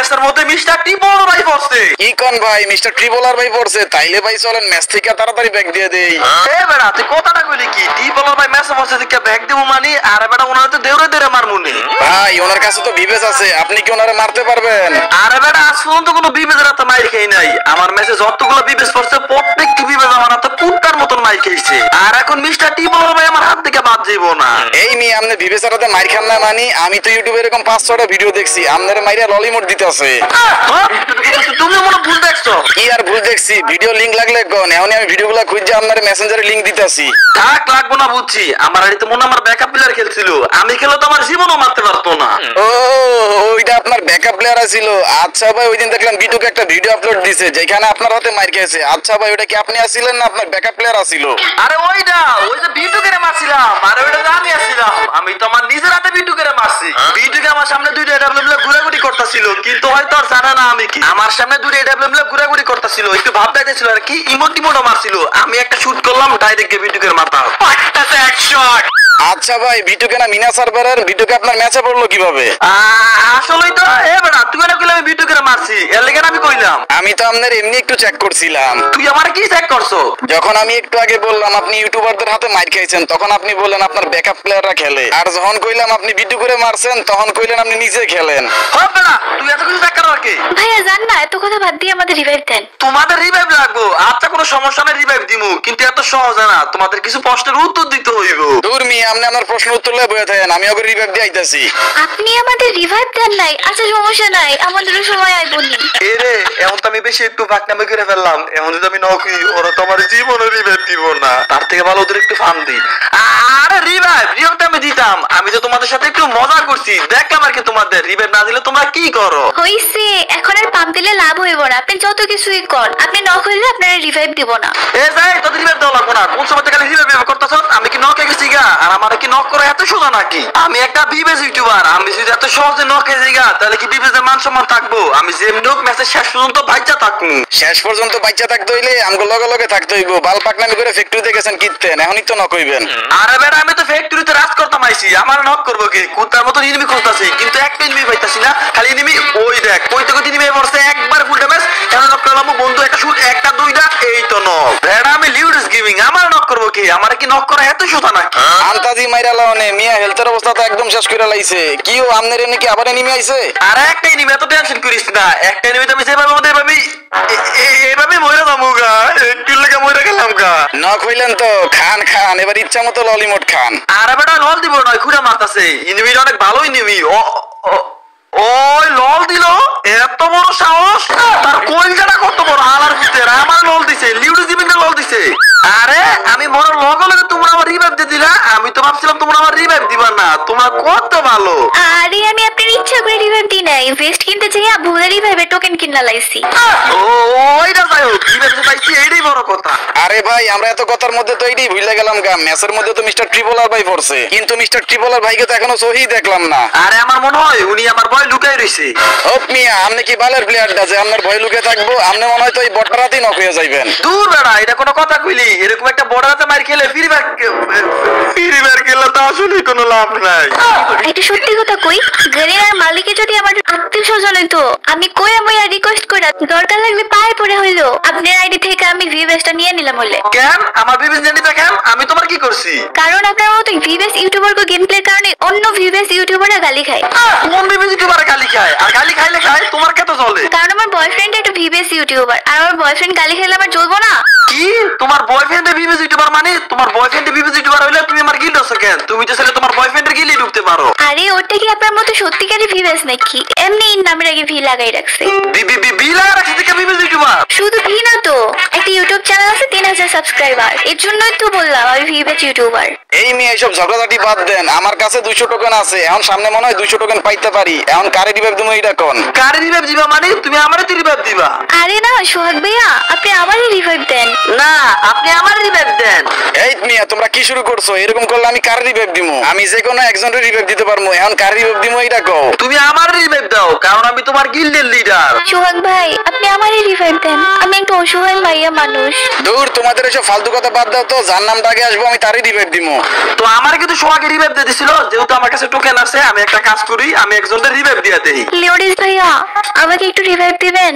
ম্যাচের মধ্যে mister Tripler ভাই পড়ছে। কি কোন ভাই মিস্টার ট্রিপলার ভাই পড়ছে? তাইলে ভাই চলেন ম্যাচ থেকে তাড়াতাড়ি ব্যাক দিয়ে দেই। এ বেটা তুই কথাটা কইলি কি? ট্রিপলার ভাই ম্যাচে পড়ছে থেকে ব্যাক দেবো মানে? আরে বেটা ওনার তো দেউরে দেউরে মারমুনি। ভাই ওনার কাছে তো বিবেচ আছে, আপনি কি ওনারে মারতে পারবেন? আরে বেটা আজ পর্যন্ত কোনো বিবেচের হাতে মাইর খাই নাই। আমার ম্যাচে যতগুলো বিবেচ পড়ছে প্রত্যেকটি বিবেচ আমার হাতে কুত্তার মতন মাইর খাইছে। আর এখন মিস্টার ট্রিপলার ভাই আমার হাত থেকে বাদ যাইবো না। এই মি আপনি বিবেচের হাতে মাইর খান না মানি? আমি তো ইউটিউবে এরকম 5-6টা ভিডিও দেখছি আপনারে মাইরা ললিমোট দিতেছে। তুমি মনে ভুল দেখছো। কি আর ভুল দেখছি? ভিডিও লিংক লাগলে কোন এখন আমি ভিডিওগুলো খুঁজে আপনার মেসেঞ্জারে লিংক দিতেছি। থাক লাগবো না বুঝছি। আমার আড়িতে মনে আমার ব্যাকআপ প্লেয়ার খেলছিল, আমি খেলে তো আমার জীবনও মারতে পারতো না। ও ওইটা আপনার ব্যাকআপ প্লেয়ার ছিল। আচ্ছা ভাই ওই দিন দেখলাম বিটুকে একটা ভিডিও আপলোড দিছে যেখানে আপনার হাতে মাইর খেয়েছে। আচ্ছা ভাই ওটা কি আপনি আসছিলেন না আপনার ব্যাকআপ প্লেয়ার আছিল? আরে ওইটা ওই যে বিটুকে মারছিলাম। আরে ওইটা তো আমি আসছিলাম। আমি তো আমার নিজের হাতে বিটুকে মারছি। বিটুকে আমার সামনে দুইটা এডাব্লিউ ঘুরাঘুরি করতেছিল, কিন্তু হয়তো আর জানে না আমি কি। আমার সামনে দুইটা এডাব্লিউ ঘুরাঘুরি করতেছিল, একটু ভাব দেখাইছিল আর কি। ইমোটিমোটো মারছিল, আমি একটা শুট করলাম ডাইরেক্ট বিটুকে মারতাম। একটা হেডশট। আচ্ছা ভাই বিটুকে না মিনা সার্ভারের বিটুকে আপনার ম্যাচে পড়লো কিভাবে? আসলেই তো এ বেটা তুই না কইলে আমি বিটুকে মারছি, এর লাগি আমি কইলাম। আমি তো আপনার এমনি একটু চেক করছিলাম। তুই আমার কি চেক করছো? যখন আমি একটু আগে বললাম আপনি ইউটিউবারদের হাতে মাইর খাইছেন তখন আপনি বললেন আপনার ব্যাকআপ প্লেয়াররা খেলে, আর যখন কইলাম আপনি বিটু করে মারছেন তখন কইলেন আপনি নিজে খেলেন। হবে না তুই এত কিছু চেক করার কি? ভাইয়া জান না, এত কথা বাদ দিয়ে আমাদের রিভাইভ দেন। তোমাদের রিভাইভ লাগবো? আচ্ছা কোনো সমস্যা নাই, রিভাইভ দিমু, কিন্তু এত সহজ না। তোমাদের কিছু প্রশ্নের উত্তর দিতে হইব। দূর মি আপনি আপনার প্রশ্ন উত্তর লয়ে বইয়া থাকেন, আমি ওকে রিভাইভ দিয়ে আইতাছি। আপনি আমাদের রিভাইভ দেন নাই? আচ্ছা সমস্যা নাই, আমাদেরও সময় আইবনি। এ রে এখন তো আমি বেশি একটু ফাঁকনামি করে ফেললাম। এখন যদি আমি নকি ওরা তো আমার জীবনে রিভাইভ দিব না, তার থেকে ভালো ওদের একটু ফান দিই। আরে রিভাইভ তো আমি দিতাম। আমি তো তোমাদের সাথে একটু মজা করছি, দেখলাম আর কি। তোমাদের রিভাইভ না দিলে তোমরা কি করো? হইছে এখন আর পাম্প দিলে লাভ হইব না। আপনি যত কিছুই কর, আপনি নক হইলে আপনার রিভাইভ দিব না। এ যাই তোদের রিভাইভ দেওয়া লাগবো না। কোন সময় থেকে রিভাইভ করতেছ? আমি কি নক গেছি গা? আর আমার কি নক করা এত সোজা নাকি? আমি একটা বিবেজ ইউটিউবার, আমি যদি এত সহজে নক হয়ে গা তাহলে কি বিবেজের মান সম্মান থাকবো? আমি যেমনি হোক ম্যাচের শেষ পর্যন্ত বাচ্চা থাকবো। শেষ পর্যন্ত বাচ্চা থাকতে হইলে আমগো লগে লগে থাকতে হইব। বাল পাকনামি করে ফ্যাক্টরিতে গেছেন কিনতেন, এখনই তো নক হইবেন। আরে বেটা আমি তো ফ্যাক্টরিতে রাজ করতাম আইছি, আমার নক করবো কি? কুত্তার মতো এনিমি খুঁজতাছি, কিন্তু একটা এনিমি পাইতাছি না। খালি এনিমি ওই দেখ কইতে কইতে এনিমি পড়ছে একবার ফুল ড্যামেজ। এখন নক করলাম বন্ধু, একটা শুট, একটা দুইটা, এই তো নক। বেটা আমি লিউডস গেমিং, আমার নক করবো কি? আমার কি নক করা এত সোজা নাকি? আন্তাজি মাইরা লাওনে মিয়া হেলথের অবস্থা তো একদম শেষ করে লাইছে। কি ও আমনের এনে কি আবার এনিমি আইছে? আরে একটা এনিমি, এত টেনশন করিস না। একটা এনিমি তো আমি যেভাবে ওদের ভাবি এভাবে মরে যাবো গা। একটু লেগে মরে গেলাম গা। নক হইলেন তো খান খান, এবার ইচ্ছা মতো ললিমোট খান। আরে বেটা লল দিব নয়, খুঁড়ে মারতাছে। এনিমিটা অনেক ভালো এনিমি। ওই লল দিল, এত বড় সাহস! তার কইলটা কত বড়! হালার ভিতরে আমার লল দিছে, লিউডি জিমিংটা লল দিছে। আরে আমি মরার লগে লগে তোমরা আমার রিভাইভ দিয়ে দিলা। আমি তো ভাবছিলাম তোমরা আমার রিভাইভ দিবা না। তোমরা কত ভালো! আরে আমি আপনার ইচ্ছা করে রিভাইভ দিই নাই, ভেস্ট কিনতে যাই ভুলে রিভাইভের টোকেন কিনা লাইছি। ওইটা যাই হোক, রিভাইভ পাইছি, এইটাই বড় কথা। আরে ভাই আমরা এত কথার মধ্যে তো এইটাই ভুলে গেলাম গা। ম্যাচের মধ্যে তো মিস্টার ট্রিপলার ভাই পড়ছে, কিন্তু মিস্টার ট্রিপলার ভাইকে তো এখনো সহি দেখলাম না। আরে আমার মনে হয় উনি আমার ভয় লুকাই রইছে। হোপ মিয়া আপনি কি বালের প্লেয়ারটা যে আপনার ভয় লুকে থাকবো? আপনি মনে হয় তো এই বটরাতেই নক হয়ে যাইবেন। দূর বেড়া, এটা কোনো কথা কইলি? এরকম একটা বড় হাতে মার খেলে ফিরিবার খেলে তো আসলে কোনো লাভ নাই। এটা সত্যি কথা কই, গেরিনার মালিকে যদি আমার আত্মীয় স্বজন হইতো, আমি কই আমি রিকোয়েস্ট করে দরকার লাগলে পায়ে পড়ে হইলো আপনার আইডি থেকে আমি ভিভেসটা নিয়ে নিলাম। হলে কেন আমার বিবেচ জানিতে? কেন আমি তোমার কি করছি? কারণ আপনার মতো ভিভেস ইউটিউবার কো গেম প্লের কারণে অন্য ভিভেস ইউটিউবাররা গালি খায়। কোন বিবেচ ইউটিউবার গালি খায়? আর গালি খাইলে খায়, তোমার কত চলে? কারণ আমার বয়ফ্রেন্ড একটা ভিভেস ইউটিউবার, আর আমার বয়ফ্রেন্ড গালি খেলে আমার চলবো না। কি তোমার বয়ফ্রেন্ডে বিবেচ ইউটিউবার? মানে তোমার বয়ফ্রেন্ডে বিবেচ ইউটিউবার হইলে তুমি আমার গিল্ড আছো কেন? তুমি তো ছেলে তোমার বয়ফ্রেন্ডের গিল্ডে ঢুকতে পারো। আরে ওটা কি আপনার মতো সত্যিকারই ভিভেস নাকি? এমনি নামের আগে ভি লাগাই রাখছে। ভি লাগা রাখছে থেকে বিবেচ ইউটিউবার? শুধু ভি না তো, একটা ইউটিউব চ্যানেল আছে 3000 সাবস্ক্রাইবার, এর জন্যই তো বললাম আমি ভিভেস ইউটিউবার। এই মেয়ে এইসব ঝগড়াঝাটি বাদ দেন। আমার কাছে 200 টোকেন আছে, এখন সামনে মনে হয় 200 টোকেন পাইতে পারি। এখন কারে রিভাইভ দিমু এইটা কোন? কারে রিভাইভ দিবা মানে? তুমি আমারে তো রিভাইভ দিবা? আরে না সোহাগ ভাইয়া, আপনি আমারই রিভাইভ দেন। না আপনি আমার রিভাইভ দেন। এই মিয়া তোমরা কি শুরু করছো? এরকম করলে আমি কারে রিভাইভ দিমু? আমি যে কোনো একজনের রিভাইভ দিতে পারবো, এখন কারে রিভাইভ দিমু এইটা কও। তুমি আমার রিভাইভ দাও, কারণ আমি তোমার গিল্ডের লিডার। সোহাগ ভাই আপনি আমারই রিভাইভ দেন, আমি একটা অসহায় মাইয়া মানুষ। দূর তোমাদের এসব ফালতু কথা বাদ দাও তো, যার নামটা আগে আসবো আমি তারই রিভাইভ দিমু। তো আমার কিন্তু সোহাগে রিভাইভ দিয়ে দিছিল, যেহেতু আমার কাছে টোকেন আছে। আমি একটা কাজ করি, আমি একজনের রিভাইভ দিয়ে দেই। লিওডিস ভাইয়া আমাকে একটু রিভাইভ দিবেন?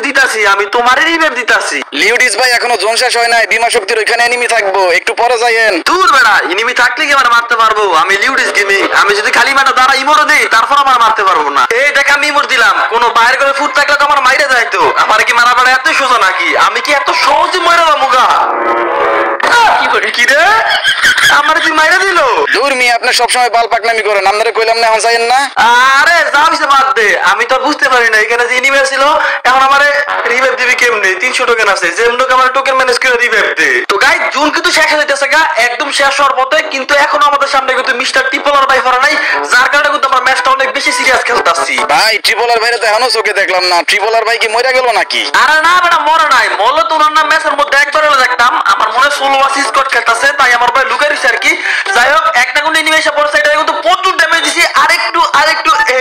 দিতাছি আমি তোমারই রিভাইভ দিতাছি। লিউডিস ভাই এখনো জোন শেষ হয় নাই, বিমা শক্তির ওইখানে এনিমি থাকবো, একটু পরে যাইয়েন। দূর বেড়া, এনিমি থাকলে কি আমার মারতে পারবো? আমি লিউডিস গেমিং, আমি যদি খালি মাঠে দাঁড়া ইমোরে দেই তারপর আমার মারতে পারবো না। এই দেখ আমি ইমোর দিলাম, কোনো বাইরে করে ফুট থাকলে তো আমার মাইরে যাইতো। আমার কি মারা বেড়া এত সোজা নাকি? আমি কি এত সহজে মরে যাবো গা? কি রে আমার তুই মাইরে দিল? দূর মিয়া, আপনি সবসময় বাল পাকনামি করেন, আপনারা কইলাম না এখন যাইয়েন না। আরে যা হইছে বাদ দে, আমি তো বুঝতে পারি না এখানে যে এনিমি ছিল। এখন আমারে রিভাইভ দিবি কেমনে? 300 টোকেন আছে, যেমন আমার টোকেন ম্যানেজ করে রিভাইভ দে। তো গাইস জুন কিন্তু শেষ হয়ে যাইতেছে গা, একদম শেষ হওয়ার পথে, কিন্তু এখনো আমাদের সামনে কিন্তু মিস্টার ট্রিপলার ভাই ফরা নাই, যার কারণে কিন্তু আমরা ম্যাচটা অনেক বেশি সিরিয়াস খেলতাছি। ভাই ট্রিপলার ভাইরে তো এখনো চোখে দেখলাম না, ট্রিপলার ভাই কি মরে গেল নাকি? আরে না বেটা, মরে নাই। মরলে তো ওনার নাম ম্যাচের মধ্যে একবার হলে দেখতাম। আমার মনে হয় সোলো ওয়াসি স্কোয়াড খেলতেছে, তাই আমার ভাই লুকাই রইছে আর কি। যাই হোক, একটা গুণ এনিমি এসে পড়ছে, এটা কিন্তু প্রচুর ড্যামেজ দিছি। আরেকটু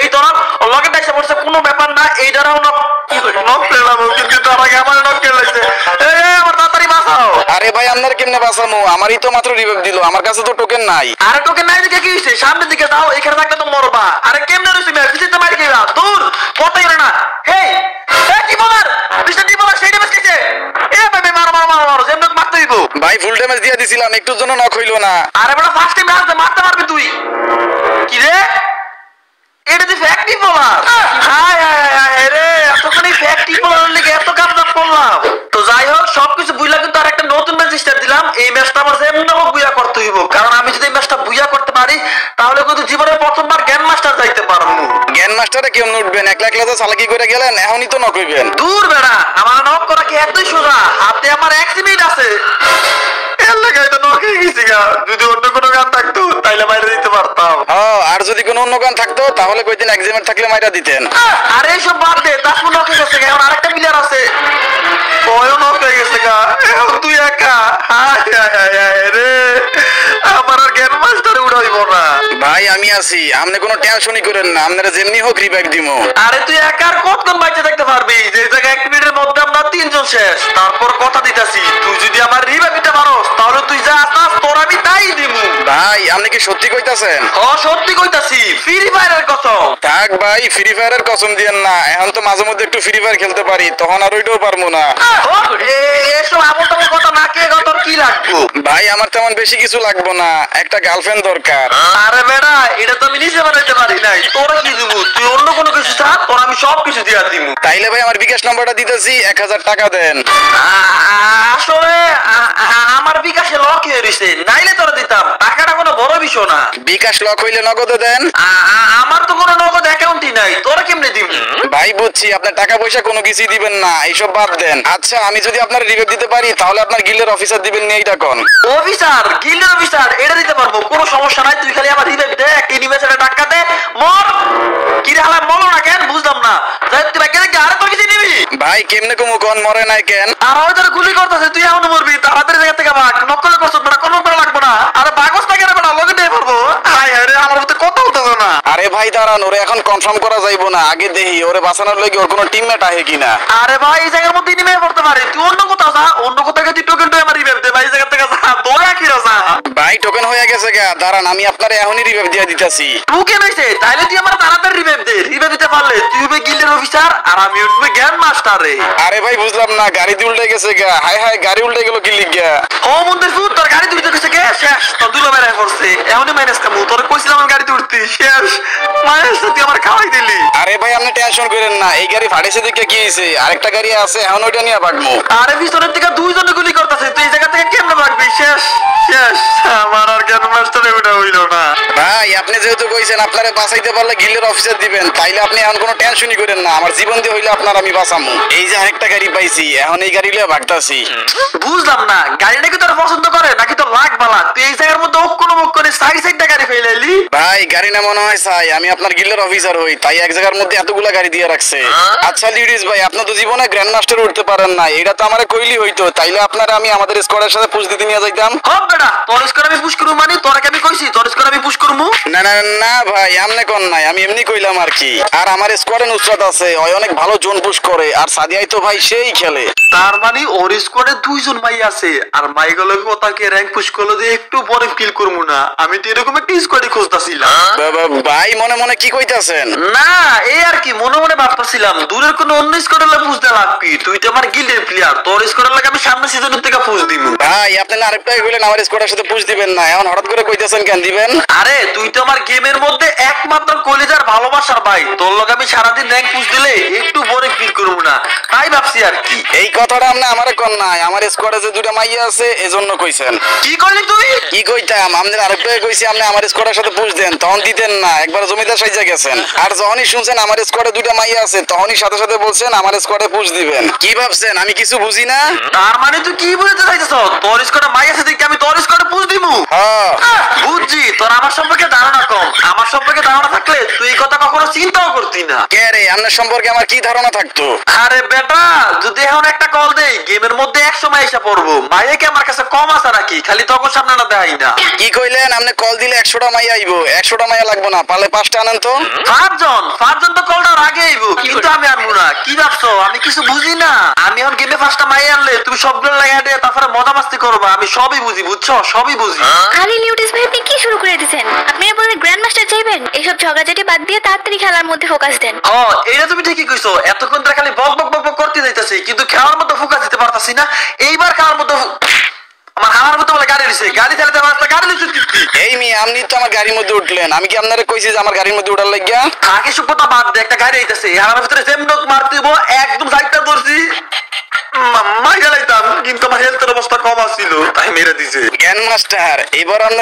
এই ধরনের লগেটা এসে পড়ছে, কোনো ব্যাপার না। এই ধরনের নক পেলাম, কিন্তু তার আগে আমার নক খেলাইছে। এই আমার তাড়াতাড়ি বাঁচাও। আরে ভাই আপনার কেমনে বাঁচামু? আমারই তো মাত্র রিভাইভ দিল, আমার কাছে তো টোকেন নাই। আরে টোকেন নাই দেখে কি হইছে? সামনের দিকে যাও, এখানে থাকলে তো মরবা। আরে কেমনে রইছে মেয়ে? পিছনে মারি খেলা দূর পথে গেল না। হেই কি বলার মিস্টার টি বলার সেই ড্যামেজ খেয়েছে। এ ভাই মারো যেমন মারতে দিব। ভাই ফুল ড্যামেজ দিয়ে দিছিলাম, একটুর জন্য নক হইলো না। আরে বেটা ফার্স্ট টাইম মারতে পারবি তুই? কি রে এটা তুই ফ্যাক্টরি বলার? হায় হায় হায় রে, এতখানি ফ্যাক্টরি বলার লিগে এত কাজ করলাম। তো যাই হোক, সবকিছু বুঝলা কিন্তু আর একটা নতুন ম্যাচ স্টার্ট দিলাম। এই ম্যাচটা আমার যেমন হোক বুইয়া করতে হইব, কারণ আমি যদি এই ম্যাচটা বুইয়া করতে পারি তাহলে কিন্তু জীবনের প্রথমবার গ্র্যান্ড মাস্টার যাইতে পারবো। গ্র্যান্ড মাস্টারে কেমন উঠবেন? একলা একলা তো চালাকি করে গেলেন, এখনই তো নক হইবেন। দূর বেড়া, আমার নক করা কি এতই সোজা? হাতে আমার 1 মিনিট আছে। এর লাগাই তো নক হয়ে গেছি গা। যদি অন্য কোনো গান থাকতো তাইলে বাইরে দিতে পারতাম। আর যদি কোনো অন্য গান থাকতো তাহলে কইতেন এক্সামের থাকলে মাইরা দিতেন। আরে এসব বাদ দে, তাসমু নক হয়ে গেছে গা, এখন আরেকটা প্লেয়ার আছে, ওয়ও নক হয়ে গেছে গা। এখন তুই একা। হায় হায় হায় হায় রে, আমার আর গ্র্যান্ড মাস্টারে উড়াইব না। ভাই আমি আছি, আপনি কোনো টেনশনই করেন না, আপনারা যেমনি হোক রিভাইভ দিমু। আরে তুই একা আর কতক্ষণ বাইচে থাকতে পারবি? যে জায়গায় 1 মিনিটের মধ্যে আমরা 3 জন শেষ। তারপর কথা দিতাছি, তুই যদি আমার রিভাইভ দিতে পারোস তাহলে তুই যা আসাস তোর আমি তাই দিমু। ভাই আপনি কি সত্যি কইতাছেন? সত্যি কইতাছি, ফ্রি ফায়ারের কসম। থাক ভাই, ফ্রি ফায়ারের কসম দিয়েন না, এখন তো মাঝে মধ্যে একটু ফ্রি ফায়ার খেলতে পারি, তখন আর ওইটাও পারবো না। এসব আমল টামল কথা না কে তোর কি লাগবো? ভাই আমার তেমন বেশি কিছু লাগবো না, একটা গার্লফ্রেন্ড দরকার। আরে বেড়া, এটা তো আমি নিজে বানাইতে পারি নাই, তোরা কি দিব? তুই অন্য কোনো কিছু চা, তোর আমি সব কিছু দিয়া দিব। তাইলে ভাই আমার বিকাশ নাম্বারটা দিতেছি, 1000 টাকা দেন। আসলে আমার বিকাশে লক হয়ে রইছে, নাইলে তোরা দিতাম। টাকাটা কোনো বড় বিষয় না। বিকাশ লক হইলে নগদে দেন। আমার তো কোনো নগদ অ্যাকাউন্টই নাই, তোরা কেমনে দিবি? ভাই বুঝছি আপনার টাকা পয়সা কোনো কিছুই দিবেন না, এইসব বাদ দেন। আচ্ছা আমি যদি আপনার রিভিউ দিতে পারি তাহলে আপনার গিল্ডের অফিসার দিবেন নিয়ে এইটা কোন? অফিসার, গিল্ডের অফিসার, এটা দিতে পারবো, কোনো সমস্যা নাই। তুই খালি আমার রিভাইভ দে, একটা ইনিমেশনে টাকা দে, মর। কি রে হালা মরো না কেন? বুঝলাম না। যাই তুই ব্যাগে দেখি, আরে তোর কিছু নিবি? ভাই কেমনে কমু কোন মরে নাই কেন? আর হয়তো গুলি করতেছে, তুই এমন মরবি। তাড়াতাড়ি জায়গা থেকে ভাগ, নকল করছ না, কোনো করা লাগবে না। আরে বাগস না কেন বেটা, লগে নিয়ে পড়বো। হায় হায় রে, আমার মধ্যে কথা হতেছে না। আরে ভাই দাঁড়ান, ওরে এখন কনফার্ম করা যাইবো না, আগে দেখি ওরে বাঁচানোর লাগি ওর কোনো টিমমেট আহে কিনা। আরে ভাই এই জায়গার মধ্যে নেমে পড়তে পারে, তুই অন্য কোথাও যা, অন্য কোথাও গিয়ে তুই টোকেন টু আমার রিভাইভ দে ভাই। এই জায়গা থেকে যা, দয়া কি রাজা। ভাই টোকেন হয়ে গেছে গা, দাঁড়ান আমি আপনারে এখনই রিভাইভ দিয়ে দিতেছি। টোকেন হইছে, তাইলে তুই আমার তাড়াতাড়ি রিভাইভ দে। রিভাইভ দিতে পারলে তুই হবে গিল্ডের অফিসার আর আমি উঠবে গ্র্যান্ড মাস্টার রে। আরে ভাই বুঝলাম না, গাড়ি দিয়ে উল্টে গেছে গা। হায় হায়, গাড়ি উল্টে গেল কি লিগা? ও মন্দির ফুট, তোর গাড়ি তুলতে গেছে কে? শেষ, তোর দুলো মেরে পড়ছে। এমনই মাইনাস কামু, তোর কইছিলাম আমার গাড়িতে উঠতি, শেষ মাইনাস তুই আমার খাওয়াই দিলি। আরে ভাই আপনি টেনশন করেন না, এই গাড়ি ফাড়েছে দেখে কি হইছে, আরেকটা গাড়ি আছে, এখন ওইটা নিয়ে ভাগমু। আরে পিছনের থেকে 2 জনে গুলি করতেছে, তুই এই জায়গা থেকে কেমনে ভাগবি? শেষ শেষ, আমার আর জ্ঞান মাস্টারে ওটা হইল না। ভাই আপনি যেহেতু কইছেন আপনারে বাঁচাইতে পারলে গিল্ডের অফিসার দিবেন, তাইলে আপনি এখন কোনো টেনশনই করেন না, আমার জীবন দিয়ে হইলে আপনার আমি বাঁচামু। এই যে আরেকটা গাড়ি পাইছি, এখন এই গাড়ি লিয়ে ভাগতাছি। বুঝলাম না, গাড়িটা কি তোর পছন্দ করে নাকি তোর লাগ বালা? তুই এই জায়গার মধ্যে অক্ষণ মুখ করে সাইডটা গাড়ি ফেলাইলি। ভাই গাড়ি না মনে হয় চাই, আমি আপনার গিল্ডের অফিসার হই, তাই এক জায়গার মধ্যে এতগুলা গাড়ি দিয়ে রাখছে। আচ্ছা লিডিস ভাই, আপনি তো জীবনে গ্র্যান্ড মাস্টার উঠতে পারেন না, এটা তো আমারে কইলি হইতো, তাইলে আপনারা আমি আমাদের স্কোয়াডের সাথে পুশ দিতে নিয়ে যাইতাম। হব বেটা, তোর স্কোর আমি পুশ করব মানে? তোরকে আমি কইছি তোর স্কোর আমি পুশ করব? না না না ভাই, আমনে কোন নাই, আমি এমনি কইলাম আর কি। আর আমার স্কোয়াডে নুসরাত আছে, ওই অনেক ভালো জোন পুশ করে, আর সাদিয়াই তো ভাই সেই খেলে। তার মানে ওর স্কোয়াডে 2 জন মাই আছে, আর মাইগুলো কথাকে র্যাঙ্ক পুশ করলো যে একটু পরে কিল করব না। আমি তো এরকম একটা স্কোয়াডই খুঁজতাছিলাম। ভাই মনে মনে কি কইতাছেন? না এই আর কি মনে মনে ভাবতেছিলাম দূরের কোনো অন্য স্কোয়াডের লাগে বুঝতে লাগবি, তুই তো আমার গিল্ডের প্লেয়ার, তোর স্কোয়াডের লাগে আমি সামনে সিজনের থেকে পুষ দিব। ভাই আপনি না আরেকটা কইলেন আমার স্কোয়াডের সাথে পুশ দিবেন না, এখন হঠাৎ করে কইতাছেন কেন দিবেন? আরে তুই তো আমার গেমের মধ্যে একমাত্র কলিজার ভালোবাসার ভাই, তোর লগে আমি সারাদিন র্যাঙ্ক পুষ দিলে একটু বোরিং ফিল করব না, তাই ভাবছি আর কি। এই কথাটা আপনি আমারে কোন নাই, আমার স্কোয়াডে যে দুইটা মাইয়া আছে এজন্য কইছেন। কি কইলি তুই? কি কইতাম, আপনি আরেকটা কইছি আপনি আমার স্কোয়াডের সাথে পুশ দেন, তখন দিতেন না, একবার জমিদার সাইজা গেছেন। আর যখনই শুনছেন আমার স্কোয়াডে দুইটা মাইয়া আছে তখনই সাথে সাথে বলছেন আমার স্কোয়াডে পুশ দিবেন। কি ভাবছেন আমি কিছু বুঝি না? তার মানে তুই কি বলতে চাইতেছ, তোর স্কোয়াডে মাই আছে দেখি আমি তোর স্কোয়াডে পুষ দিব? হ্যাঁ বুঝছি, তোর আমার সম্পর্কে ধারণা কম, আমার সম্পর্কে ধারণা থাকলে তুই এই কথা কখনো চিন্তাও করতি না। কে রে, আপনার সম্পর্কে আমার কি ধারণা থাকতো? আরে বেটা যদি এখন একটা কল দেই গেমের মধ্যে 100 মাই এসে পড়বো, মাইয়া কি আমার কাছে কম আছে নাকি, খালি তখন সামনে না দেয় না। কি কইলেন, আপনি কল দিলে 100টা মাইয়া আইবো? 100টা মাইয়া লাগবো না, পারলে 5টা আনেন তো। পাঁচজন তো কলটার আগে আইবো, কিন্তু আমি আনবো না। কি ভাবছো আমি কিছু বুঝি না? আমি এখন গেমে 5টা মাই আনলে তুমি সবগুলো লাগাই দিয়ে তারপরে মজা মাস্তি করবো, আমি সবই বুঝি, বুঝছো, সবই বুঝি। আরে লিউডিস ভাই আপনি কি শুরু করে দিয়েছেন? আপনারা বলেন গ্র্যান্ড মাস্টার চাইবেন? এইসব ঝগড়াঝাটি বাদ দিয়ে তাড়াতাড়ি খেলার মধ্যে ফোকাস দেন। এটা তুমি ঠিকই কইছো, এতক্ষণ ধরে খালি বক বক বক বক করতে যাইতাছি, কিন্তু খেলার মধ্যে ফোকাস দিতে পারতাছি না। এইবার খেলার মধ্যে আমার হামার মতো বলে গাড়ি দিছে, গাড়ি চালাতে পারতা, গাড়ি দিছে। এই মেয়ে আপনি তো আমার গাড়ির মধ্যে উঠলেন, আমি কি আপনারে কইছি যে আমার গাড়ির মধ্যে উঠার লাগিয়া? আগে সুপতা বাদ দে, একটা গাড়ি আইতাছে, আমার ভিতরে সেম নোক মারতে দিব, একদম সাইডটা ধরছি মাইরা লাইতাম, কিন্তু আমার হেলথের অবস্থা কম আছিল তাই মেরে দিছে। গ্র্যান্ড মাস্টার এবার